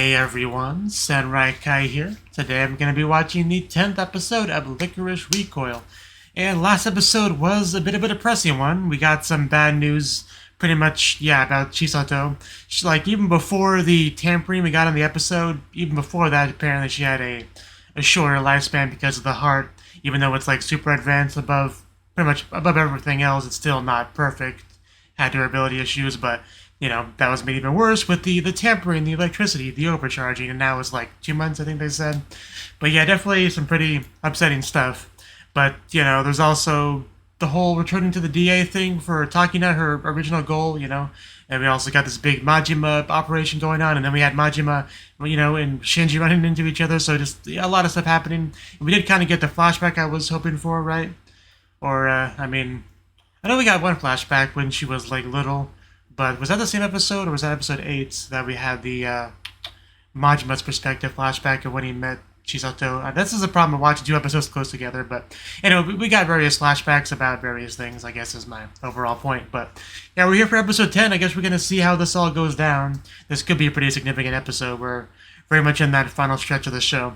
Hey everyone, Yōkai here. Today I'm going to be watching the 10th episode of Lycoris Recoil. And last episode was a bit of a depressing one. We got some bad news, pretty much, about Chisato. Like, even before the tampering we got in the episode, even before that, apparently she had a shorter lifespan because of the heart. Even though it's like super advanced pretty much above everything else, it's still not perfect. Had durability issues, but that was made even worse with the tampering, the electricity, the overcharging, and now it's like 2 months, I think they said. But yeah, definitely some pretty upsetting stuff. But, there's also the whole returning to the DA thing for talking at her original goal, and we also got this big Majima operation going on, and then we had Majima, and Shinji running into each other, so just a lot of stuff happening. And we did kind of get the flashback I was hoping for, right? Or, I know we got one flashback when she was, like, little. But was that the same episode, or was that episode 8 that we had the Majima's perspective flashback of when he met Chisato? This is a problem of watching 2 episodes close together, but anyway, we got various flashbacks about various things, I guess is my overall point. But yeah, we're here for episode 10. I guess we're going to see how this all goes down. This could be a pretty significant episode. We're very much in that final stretch of the show.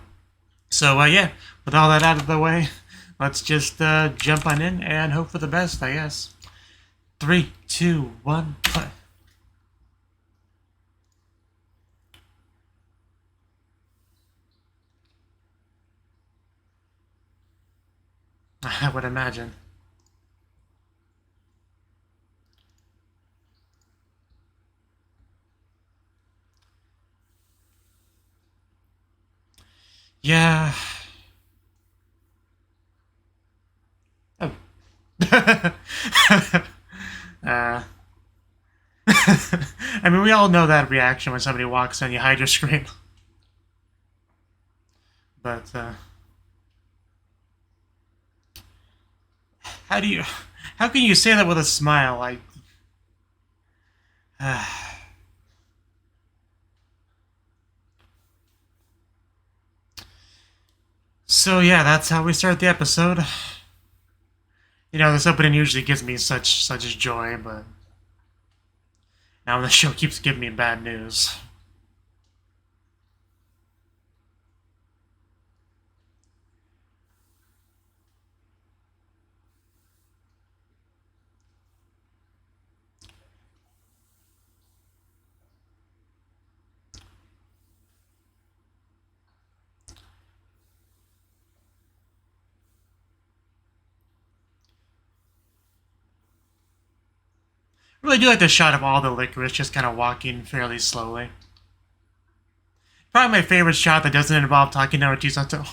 So yeah, with all that out of the way, let's just jump on in and hope for the best, I guess. 3, 2, 1, play. I would imagine. Yeah. Oh. I mean, we all know that reaction when somebody walks in, you hide your screen. But, how can you say that with a smile? Like, so yeah, that's how we start the episode. This opening usually gives me such joy, but now the show keeps giving me bad news. I really do like the shot of all the licorice just kind of walking fairly slowly. Probably my favorite shot that doesn't involve talking to Chisato.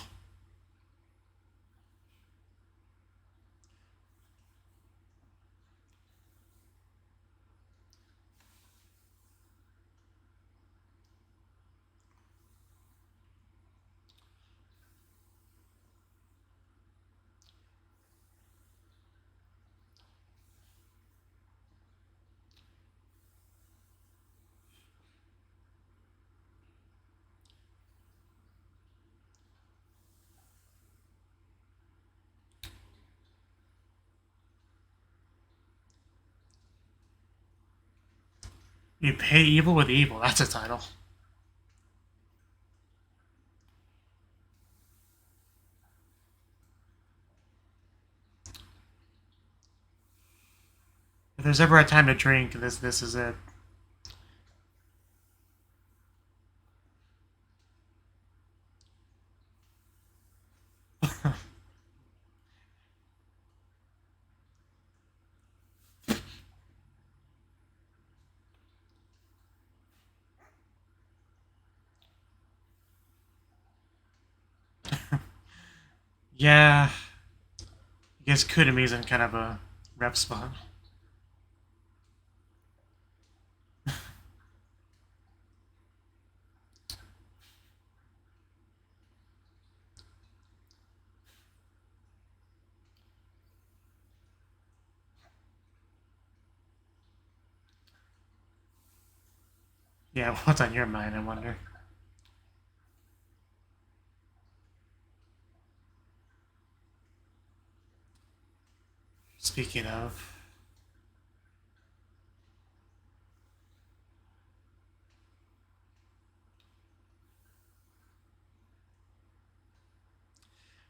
You pay evil with evil, that's a title. If there's ever a time to drink, this is it. Yeah, I guess Kudami's in kind of a rep spot. Yeah, what's on your mind, I wonder? Speaking of...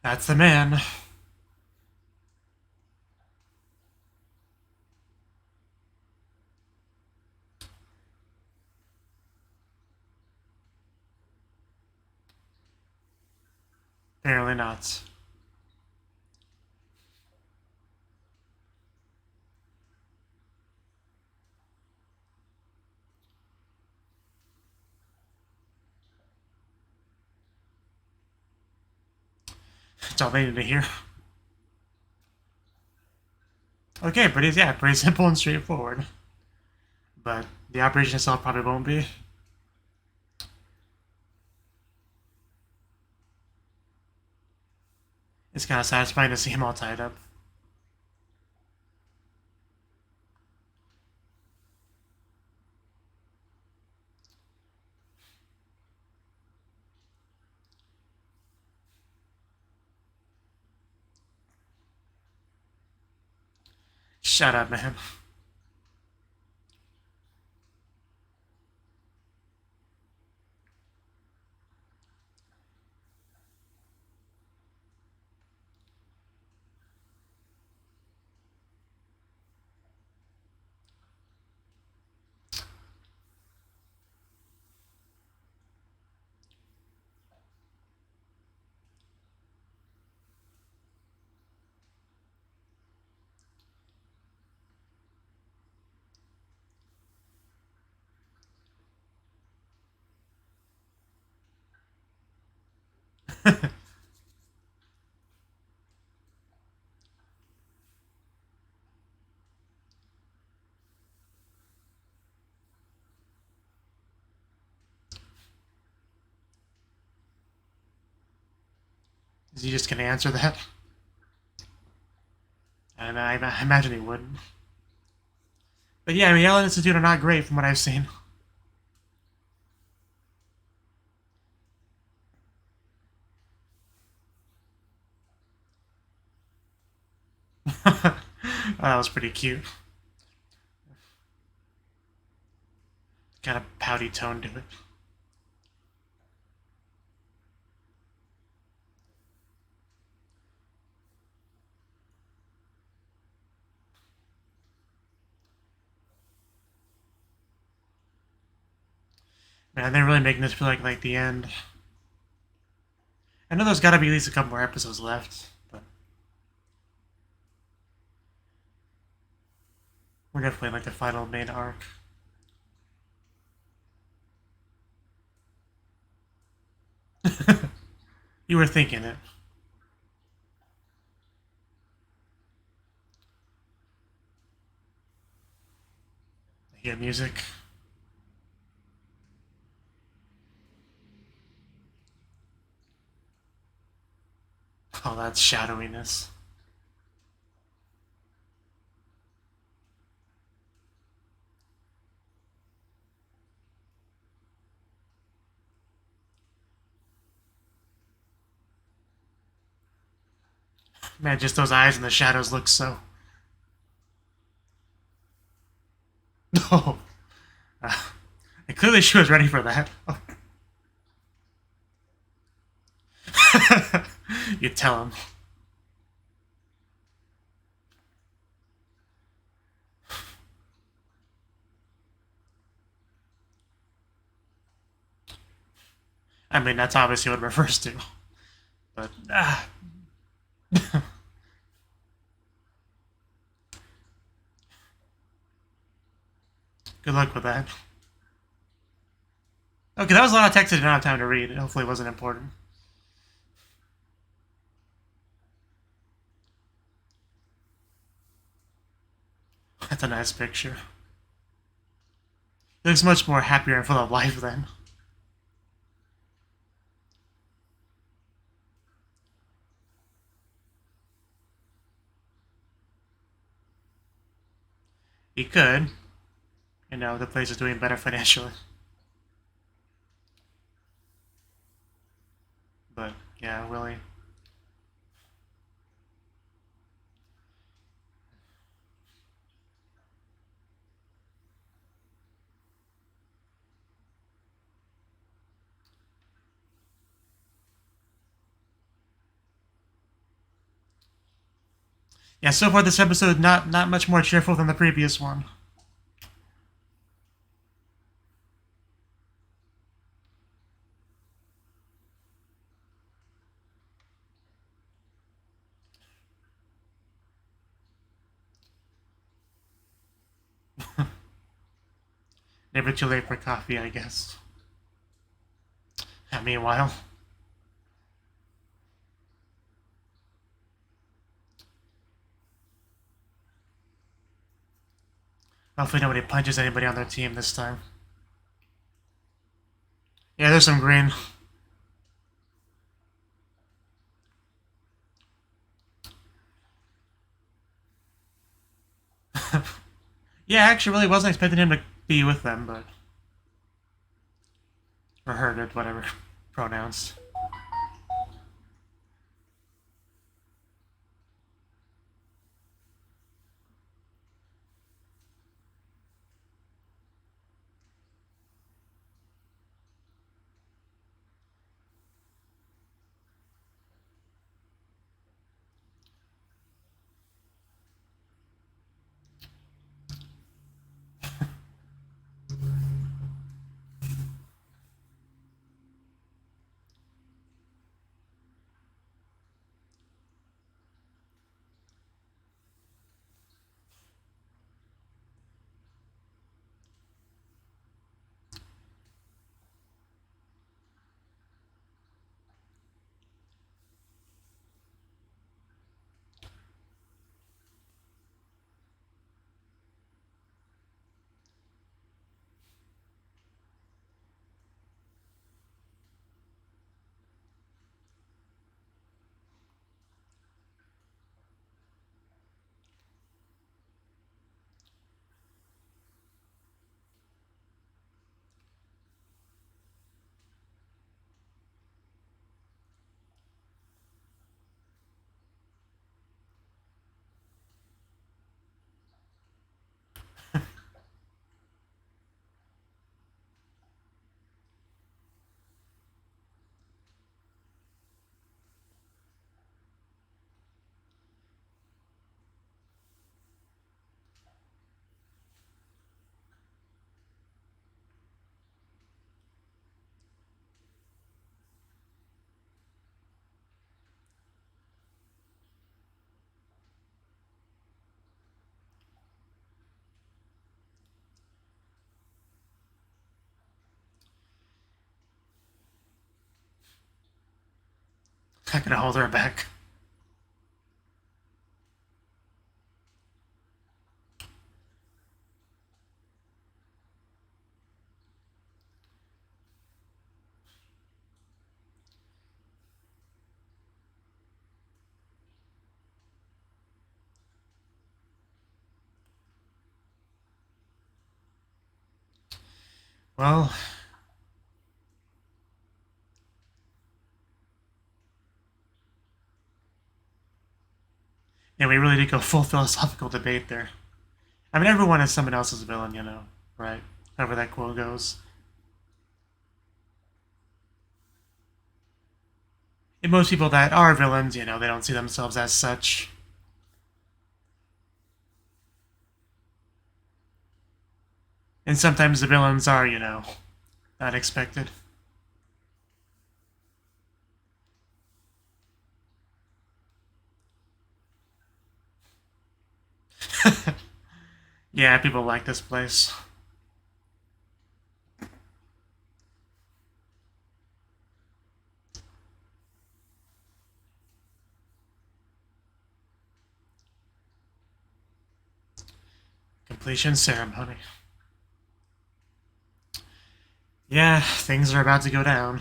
That's the man. Apparently not. That's all they need to hear. Okay, pretty simple and straightforward. But the operation itself probably won't be. It's kind of satisfying to see him all tied up. Shut up, man. Is he just gonna answer that? And I imagine he wouldn't. But yeah, I mean, Yellow Institute are not great from what I've seen. Oh, that was pretty cute. Got a pouty tone to it. Man, they're really making this feel like the end. I know there's gotta be at least a couple more episodes left, but we're definitely in like the final main arc. You were thinking it. I hear music. Oh, that's shadowiness. Man, just those eyes in the shadows look so... Oh. And clearly she was ready for that. Oh. You tell him. I mean, that's obviously what it refers to. But, good luck with that. Okay, that was a lot of text I didn't have time to read. Hopefully it wasn't important. That's a nice picture. He looks much more happier and full of life then. He could. You know, the place is doing better financially. But, yeah, Willie. Yeah, so far this episode not much more cheerful than the previous one. Never too late for coffee, I guess. And meanwhile... hopefully nobody punches anybody on their team this time. Yeah, there's some green. Yeah, I actually really wasn't expecting him to be with them, but... or her, whatever pronouns. I'm gonna hold her back. Well... yeah, we really did go full philosophical debate there. I mean, everyone is someone else's villain, you know, right? However that quote goes. And most people that are villains, you know, they don't see themselves as such. And sometimes the villains are, you know, not expected. Yeah, people like this place. Completion ceremony. Yeah, things are about to go down.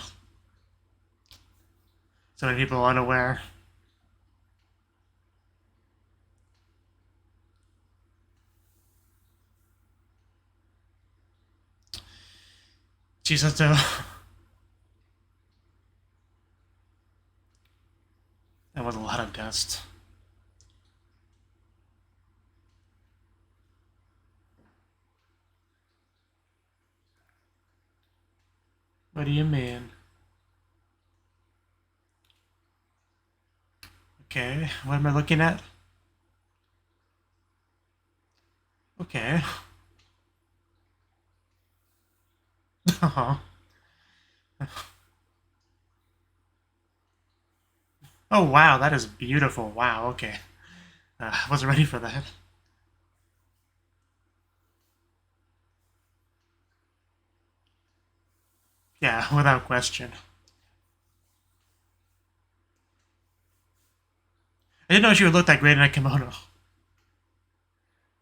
So many people unaware. Chisato. That was a lot of dust. What do you mean? Okay, what am I looking at? Okay. Oh. Oh, wow, that is beautiful. Wow, okay. I wasn't ready for that. Yeah, without question. I didn't know she would look that great in a kimono.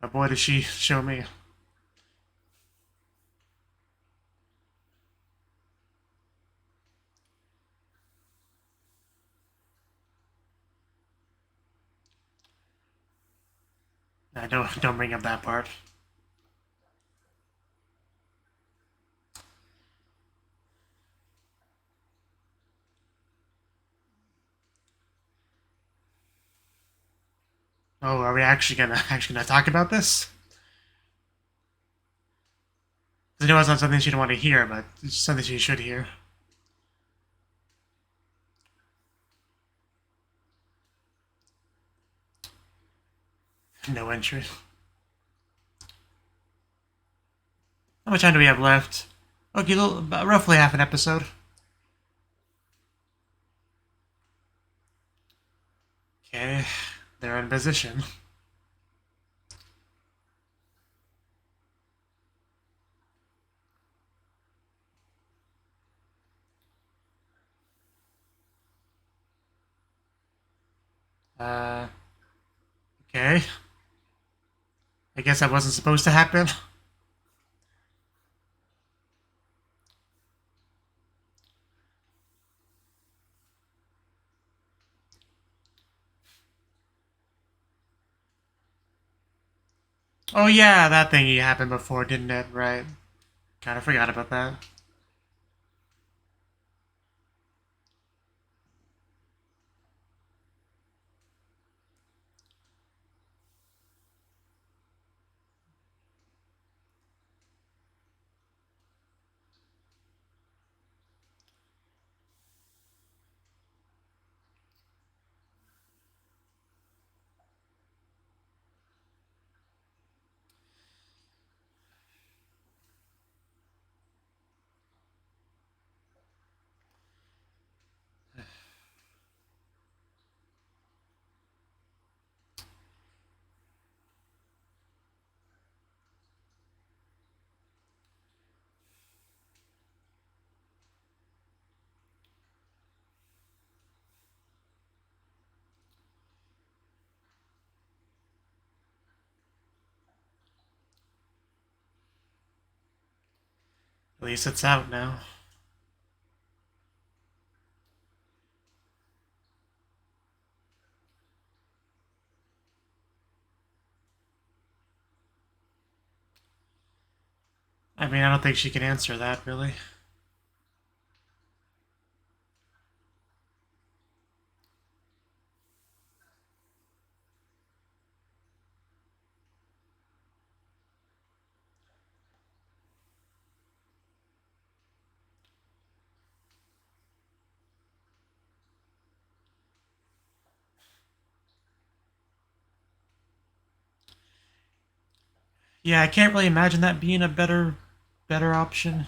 But boy, did she show me. Don't bring up that part. Oh, are we actually gonna talk about this? I know it's not something she don't want to hear, but it's something she should hear. No entry. How much time do we have left? Okay, roughly half an episode. Okay, they're in position. Okay. I guess that wasn't supposed to happen. Oh yeah, that thingy happened before, didn't it? Right. Kinda forgot about that. At least it's out now. I mean, I don't think she can answer that, really. Yeah, I can't really imagine that being a better option.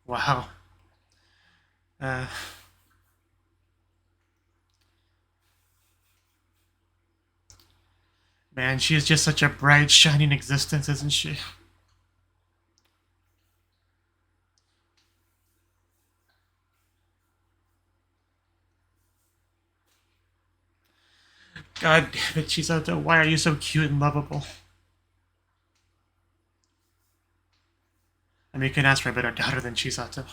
Wow. Uh, Man, she is just such a bright, shining existence, isn't she? God damn it, Chisato, why are you so cute and lovable? I mean, you can ask for a better daughter than Chisato.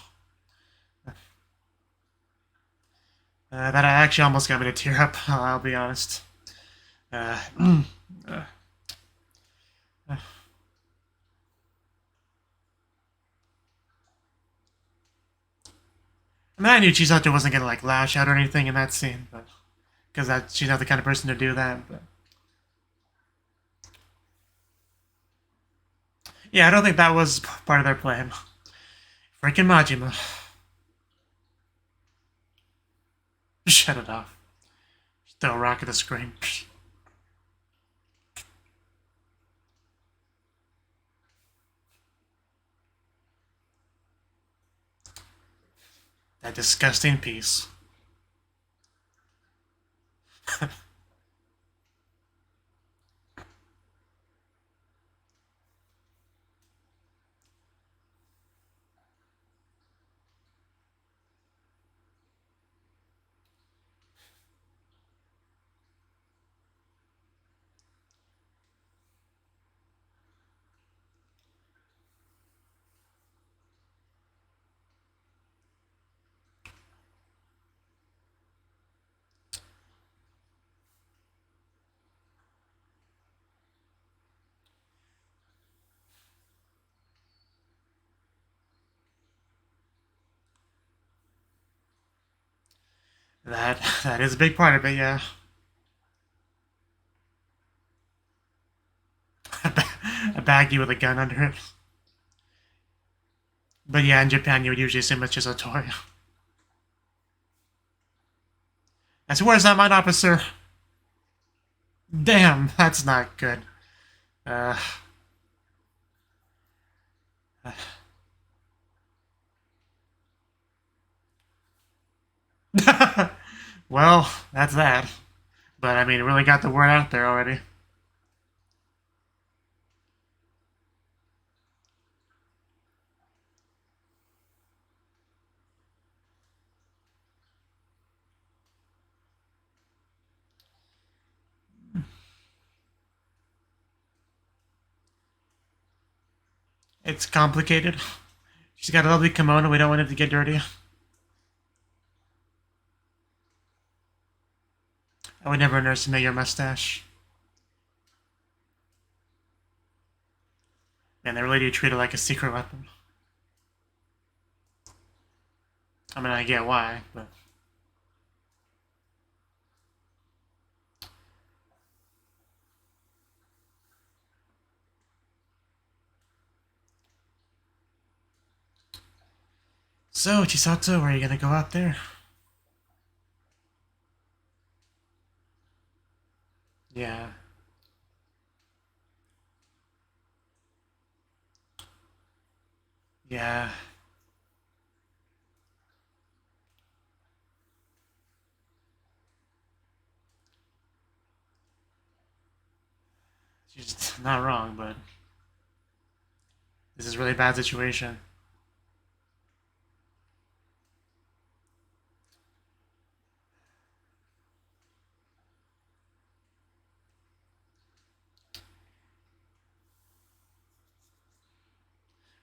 That actually almost got me to tear up, I'll be honest. Uh, uh, uh. I mean, I knew Chisato wasn't gonna like lash out or anything in that scene, but because she's not the kind of person to do that. But Yeah, I don't think that was part of their plan. Freaking Majima. Shut it off. Throw a rock at the screen. That disgusting piece. That is a big part of it, yeah. A baggie with a gun under it. But yeah, in Japan you would usually assume it's just a toy. I swear it's not mine, officer. Damn, that's not good. Uh... Well, that's that. But I mean, it really got the word out there already. It's complicated. She's got a lovely kimono, we don't want it to get dirty. I would never underestimate your mustache. Man, they really do treat it like a secret weapon. I mean, I get why, but... So, Chisato, are you gonna go out there? Yeah. Yeah. She's not wrong, but... This is a really bad situation.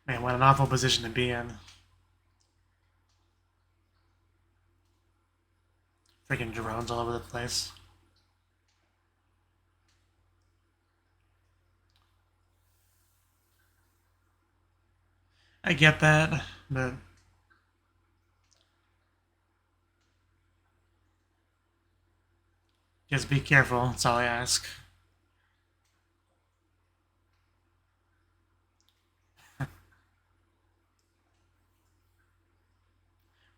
Man, what an awful position to be in. Freaking drones all over the place. I get that, but... Just be careful, that's all I ask.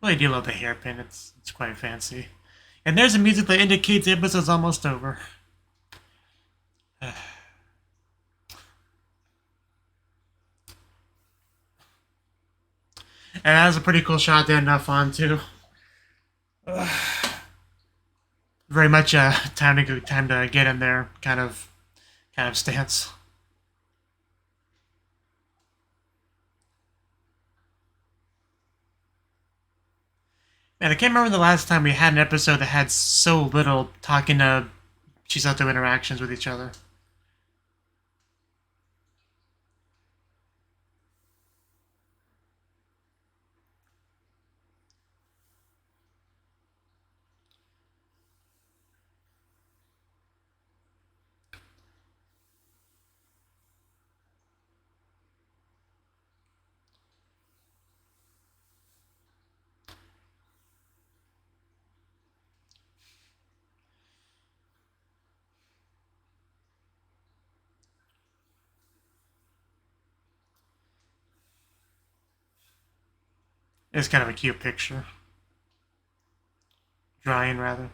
Really do love the hairpin, it's quite fancy. And there's a music that indicates the episode's almost over. And that was a pretty cool shot to end off on, too. Very much a time to get in there kind of stance. And I can't remember the last time we had an episode that had so little talking to Chisato interactions with each other. It's kind of a cute picture. Drawing, rather.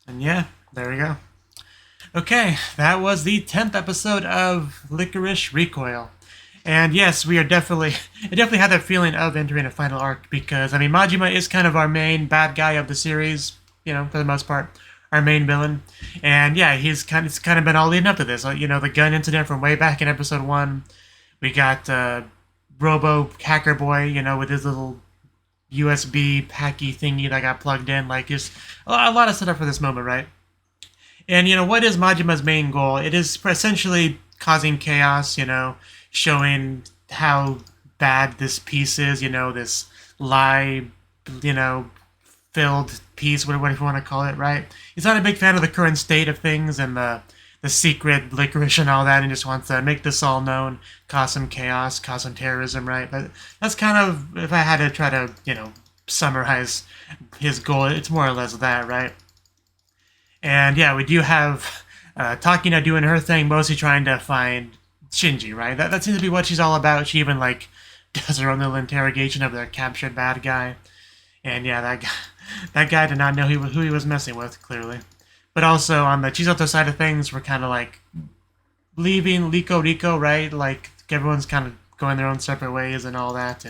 And yeah, there we go. Okay, that was the 10th episode of Lycoris Recoil. And yes, we are definitely, it definitely had that feeling of entering a final arc because, I mean, Majima is kind of our main bad guy of the series, you know, for the most part, our main villain. And yeah, it's kind of been all leading up to this. You know, the gun incident from way back in episode 1. We got Robo Hacker Boy, you know, with his little USB hacky thingy that got plugged in. Like, just a lot of setup for this moment, right? And, you know, what is Majima's main goal? It is essentially causing chaos, you know, showing how bad this piece is, you know, this lie, you know, filled piece, whatever you want to call it, right? He's not a big fan of the current state of things and the secret licorice and all that, and just wants to make this all known, cause some chaos, cause some terrorism, right? But that's kind of, if I had to try to, you know, summarize his goal, it's more or less that, right? And yeah, we do have Takina doing her thing, mostly trying to find Shinji, right? That seems to be what she's all about. She even, like, does her own little interrogation of their captured bad guy. And yeah, that guy did not know who he was messing with, clearly. But also, on the Chisato side of things, we're kind of, like, leaving Rico, right? Like, everyone's kind of going their own separate ways and all that.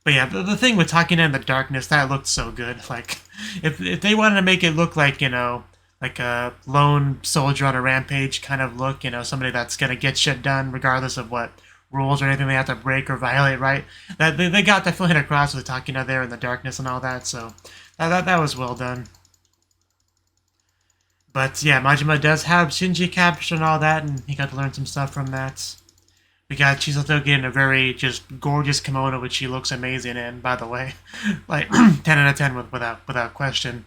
But yeah, the thing with Takina in the darkness, that looked so good. Like, if they wanted to make it look like, you know, like a lone soldier on a rampage kind of look, you know, somebody that's going to get shit done regardless of what rules or anything they have to break or violate, right? That they got that feeling across with Takina there in the darkness and all that, so that was well done. But yeah, Majima does have Shinji captured and all that, and he got to learn some stuff from that. We got Chisato getting a very just gorgeous kimono, which she looks amazing in, by the way. Like, 10 out of 10 without question.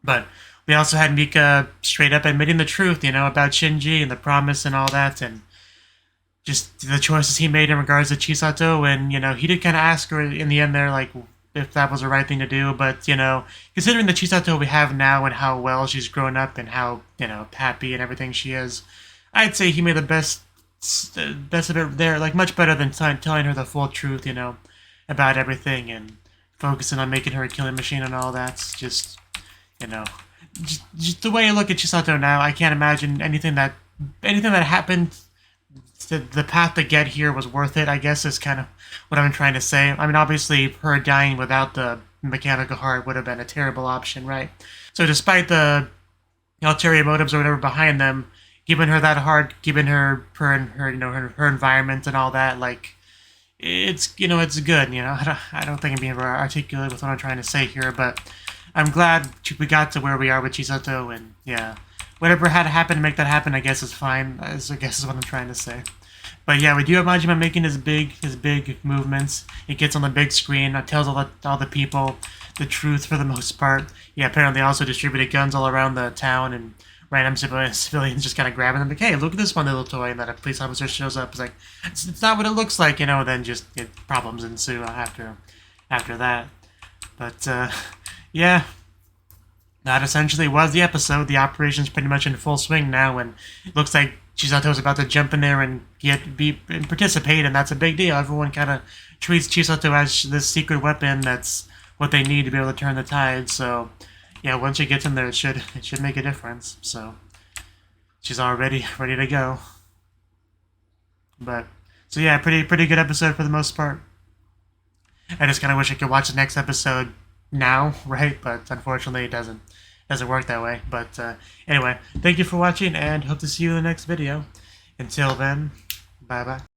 But we also had Mika straight up admitting the truth, you know, about Shinji and the promise and all that, and just the choices he made in regards to Chisato. And, you know, he did kind of ask her in the end there, like, if that was the right thing to do. But, you know, considering the Chisato we have now and how well she's grown up and how, you know, happy and everything she is, I'd say he made the best of it there, like, much better than telling her the full truth, you know, about everything and focusing on making her a killing machine and all that. It's just, you know, just the way I look at Chisato now, I can't imagine anything that happened. The path to get here was worth it, I guess, is kind of what I'm trying to say. I mean, obviously, her dying without the mechanical heart would have been a terrible option, right? So despite the ulterior motives or whatever behind them, giving her that heart, giving her you know, her environment and all that, like, it's, you know, it's good, you know. I don't think I'm being very articulate with what I'm trying to say here, but I'm glad we got to where we are with Chisato, and yeah, whatever had to happen to make that happen, I guess is fine. I guess is what I'm trying to say. But yeah, we do have Majima making his big movements. He gets on the big screen, tells all the people the truth for the most part. Yeah, apparently also distributed guns all around the town, and random civilians just kind of grabbing them, like, hey, look at this one little toy, and then a police officer shows up. It's like, it's not what it looks like, you know. Then just problems ensue after that. But yeah, that essentially was the episode. The operation's pretty much in full swing now, and it looks like Chisato's about to jump in there and participate, and that's a big deal. Everyone kind of treats Chisato as this secret weapon that's what they need to be able to turn the tide. So yeah, once she gets in there, it should make a difference. So she's already ready to go. But so yeah, pretty good episode for the most part. I just kind of wish I could watch the next episode now, right? But unfortunately, it doesn't work that way. But anyway, thank you for watching, and hope to see you in the next video. Until then, bye bye.